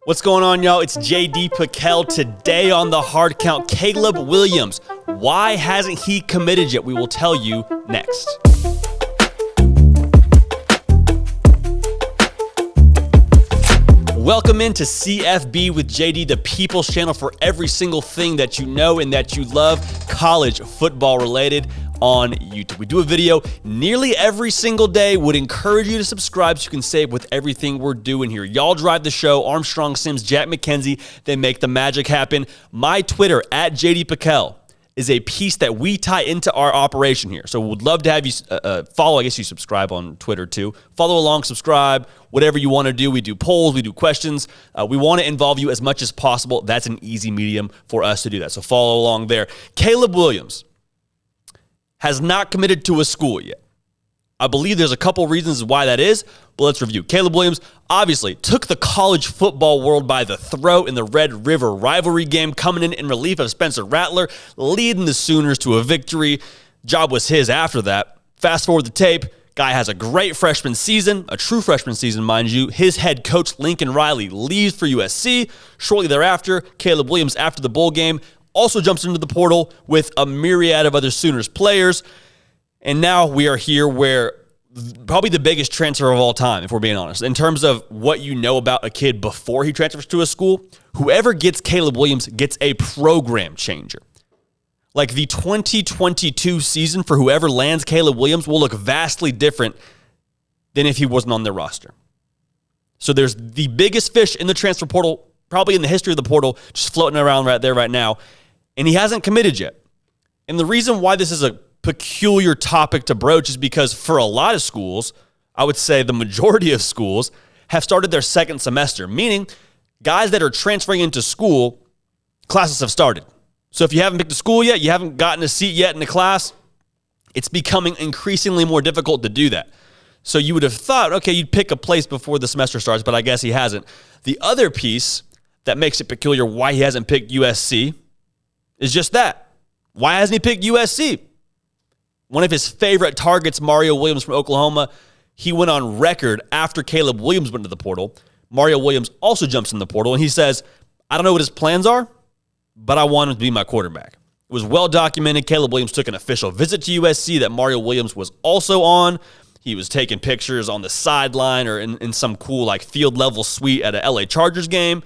What's going on, y'all? It's JD Pickell. Today on the Hard Count, Caleb Williams. Why hasn't he committed yet? We will tell you next. Welcome into CFB with JD, the People's Channel for every single thing that you know and that you love, college football related, on YouTube. We do a video nearly every single day. Would encourage you to subscribe so you can stay up with everything we're doing here. Y'all drive the show. Armstrong Sims, Jack McKenzie, they make the magic happen. My Twitter, at JD Pickell, is a piece that we tie into our operation here. So we'd love to have you follow. I guess you subscribe on Twitter too. Follow along, subscribe, whatever you want to do. We do polls, we do questions. We want to involve you as much as possible. That's an easy medium for us to do that. So follow along there. Caleb Williams has not committed to a school yet. I believe there's a couple reasons why that is, but let's review. Caleb Williams obviously took the college football world by the throat in the Red River rivalry game, coming in relief of Spencer Rattler, leading the Sooners to a victory. Job was his after that. Fast forward the tape. Guy has a great freshman season, a true freshman season, mind you. His head coach, Lincoln Riley, leaves for USC. Shortly thereafter, Caleb Williams, after the bowl game, also jumps into the portal with a myriad of other Sooners players. And now we are here where probably the biggest transfer of all time, if we're being honest. In terms of what you know about a kid before he transfers to a school, whoever gets Caleb Williams gets a program changer. Like the 2022 season for whoever lands Caleb Williams will look vastly different than if he wasn't on their roster. So there's the biggest fish in the transfer portal, probably in the history of the portal, just floating around right there right now. And he hasn't committed yet. And the reason why this is a peculiar topic to broach is because for a lot of schools, I would say the majority of schools have started their second semester, meaning guys that are transferring into school, classes have started. So if you haven't picked a school yet, you haven't gotten a seat yet in the class, it's becoming increasingly more difficult to do that. So you would have thought, okay, you'd pick a place before the semester starts, but I guess he hasn't. The other piece that makes it peculiar why he hasn't picked USC is just that. Why hasn't he picked USC? One of his favorite targets, Mario Williams from Oklahoma, he went on record after Caleb Williams went to the portal. Mario Williams also jumps in the portal, and he says, I don't know what his plans are, but I want him to be my quarterback. It was well documented. Caleb Williams took an official visit to USC that Mario Williams was also on. He was taking pictures on the sideline or in some cool like field level suite at a LA Chargers game.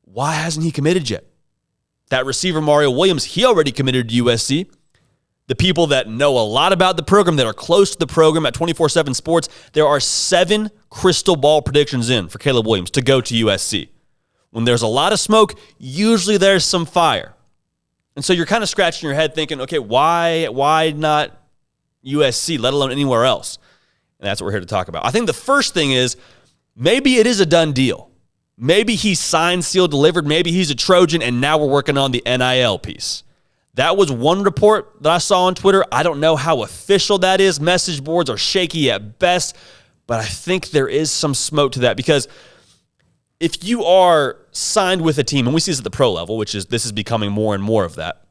Why hasn't he committed yet? That receiver, Mario Williams, he already committed to USC. The people that know a lot about the program, that are close to the program at 24/7 Sports, there are 7 crystal ball predictions in for Caleb Williams to go to USC. When there's a lot of smoke, usually there's some fire. And so you're kind of scratching your head thinking, okay, why not USC, let alone anywhere else? And that's what we're here to talk about. I think the first thing is maybe it is a done deal. Maybe he's signed, sealed, delivered. Maybe he's a Trojan, and now we're working on the NIL piece. That was one report that I saw on Twitter. I don't know how official that is. Message boards are shaky at best, but I think there is some smoke to that because if you are signed with a team, and we see this at the pro level, this is becoming more and more of that,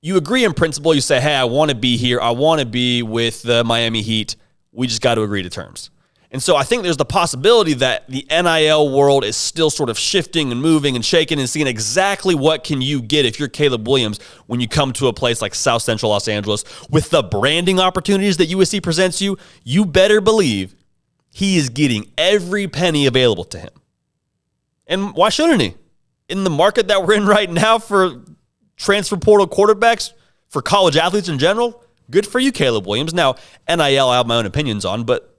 you agree in principle. You say, hey, I want to be here. I want to be with the Miami Heat. We just got to agree to terms. And so I think there's the possibility that the NIL world is still sort of shifting and moving and shaking and seeing exactly what can you get if you're Caleb Williams when you come to a place like South Central Los Angeles. With the branding opportunities that USC presents you, you better believe he is getting every penny available to him. And why shouldn't he? In the market that we're in right now for transfer portal quarterbacks, for college athletes in general, good for you, Caleb Williams. Now, NIL I have my own opinions on, but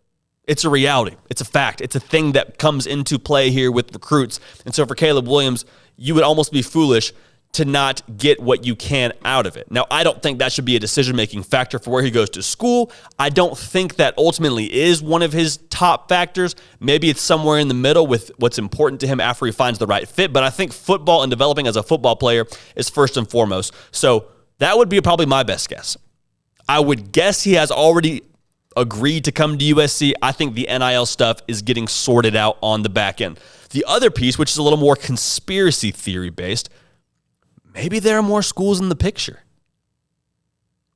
it's a reality. It's a fact. It's a thing that comes into play here with recruits. And so for Caleb Williams, you would almost be foolish to not get what you can out of it. Now, I don't think that should be a decision-making factor for where he goes to school. I don't think that ultimately is one of his top factors. Maybe it's somewhere in the middle with what's important to him after he finds the right fit. But I think football and developing as a football player is first and foremost. So that would be probably my best guess. I would guess he has already agreed to come to USC. I think the NIL stuff is getting sorted out on the back end. The other piece, which is a little more conspiracy theory based, maybe there are more schools in the picture.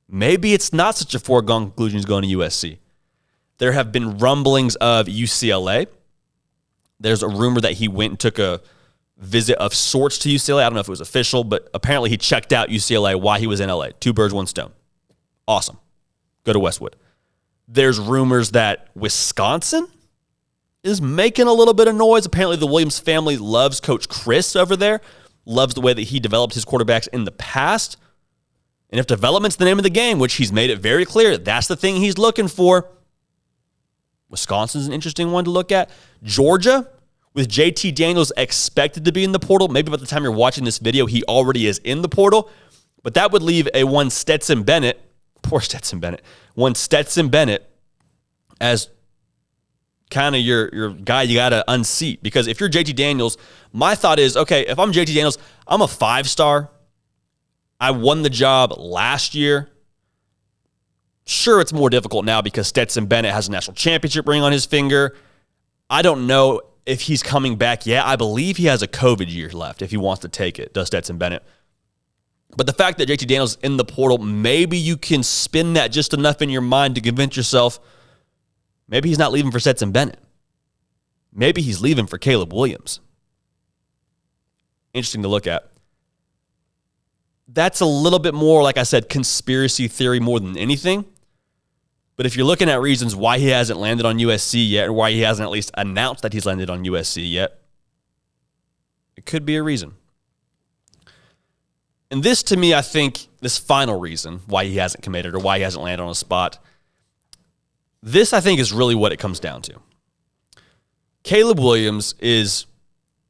Maybe it's not such a foregone conclusion he's going to USC. There have been rumblings of UCLA. There's a rumor that he went and took a visit of sorts to UCLA. I don't know if it was official, but apparently he checked out UCLA while he was in LA. 2 birds, 1 stone. Awesome. Go to Westwood. There's rumors that Wisconsin is making a little bit of noise. Apparently the Williams family loves Coach Chris over there, loves the way that he developed his quarterbacks in the past. And if development's the name of the game, which he's made it very clear, that's the thing he's looking for, Wisconsin's an interesting one to look at. Georgia, with JT Daniels expected to be in the portal. Maybe by the time you're watching this video, he already is in the portal. But that would leave a one Stetson Bennett, poor Stetson Bennett, one Stetson Bennett as kind of your guy you got to unseat. Because if you're JT Daniels, my thought is, okay, if I'm JT Daniels, I'm a 5-star. I won the job last year. Sure, it's more difficult now because Stetson Bennett has a national championship ring on his finger. I don't know if he's coming back yet. I believe he has a COVID year left if he wants to take it, does Stetson Bennett. But the fact that JT Daniels is in the portal, maybe you can spin that just enough in your mind to convince yourself maybe he's not leaving for Stetson Bennett. Maybe he's leaving for Caleb Williams. Interesting to look at. That's a little bit more, like I said, conspiracy theory more than anything. But if you're looking at reasons why he hasn't landed on USC yet, or why he hasn't at least announced that he's landed on USC yet, it could be a reason. And this, to me, I think, this final reason why he hasn't committed or why he hasn't landed on a spot, this, I think, is really what it comes down to. Caleb Williams is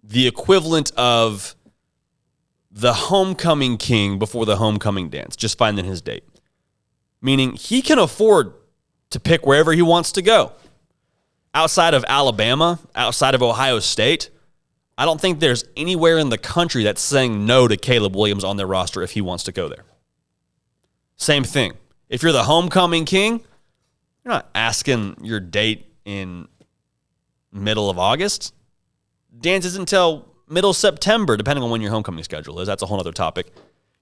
the equivalent of the homecoming king before the homecoming dance, just finding his date. Meaning he can afford to pick wherever he wants to go. Outside of Alabama, outside of Ohio State, I don't think there's anywhere in the country that's saying no to Caleb Williams on their roster if he wants to go there. Same thing. If you're the homecoming king, you're not asking your date in middle of August. Dance isn't until middle September, depending on when your homecoming schedule is. That's a whole other topic.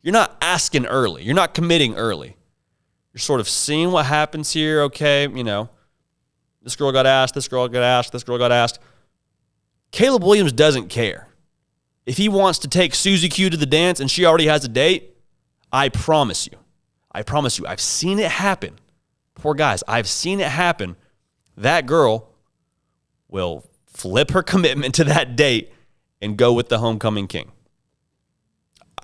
You're not asking early. You're not committing early. You're sort of seeing what happens here. Okay, this girl got asked, this girl got asked, this girl got asked. Caleb Williams doesn't care. If he wants to take Susie Q to the dance and she already has a date, I promise you, I've seen it happen. Poor guys, I've seen it happen. That girl will flip her commitment to that date and go with the homecoming king.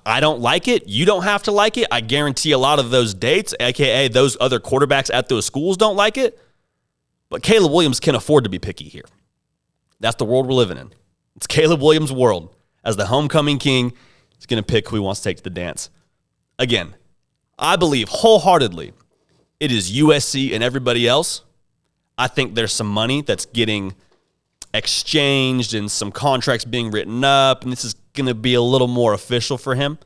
I don't like it. You don't have to like it. I guarantee a lot of those dates, aka those other quarterbacks at those schools, don't like it. But Caleb Williams can afford to be picky here. That's the world we're living in. It's Caleb Williams' world. As the homecoming king, he's going to pick who he wants to take to the dance. Again, I believe wholeheartedly it is USC and everybody else. I think there's some money that's getting exchanged and some contracts being written up, and this is going to be a little more official for him.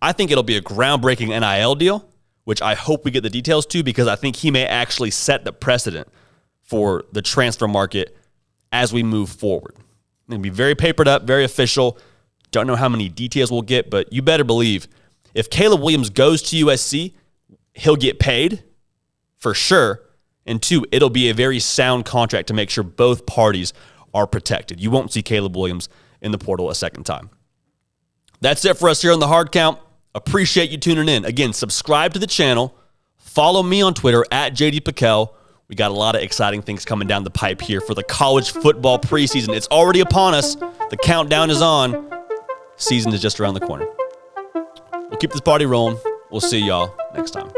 I think it'll be a groundbreaking NIL deal, which I hope we get the details to, because I think he may actually set the precedent for the transfer market as we move forward. It's going to be very papered up, very official. Don't know how many details we'll get, but you better believe if Caleb Williams goes to USC, he'll get paid for sure. And 2, it'll be a very sound contract to make sure both parties are protected. You won't see Caleb Williams in the portal a second time. That's it for us here on The Hard Count. Appreciate you tuning in. Again, subscribe to the channel. Follow me on Twitter at JD Piquel. We got a lot of exciting things coming down the pipe here for the college football preseason. It's already upon us. The countdown is on. Season is just around the corner. We'll keep this party rolling. We'll see y'all next time.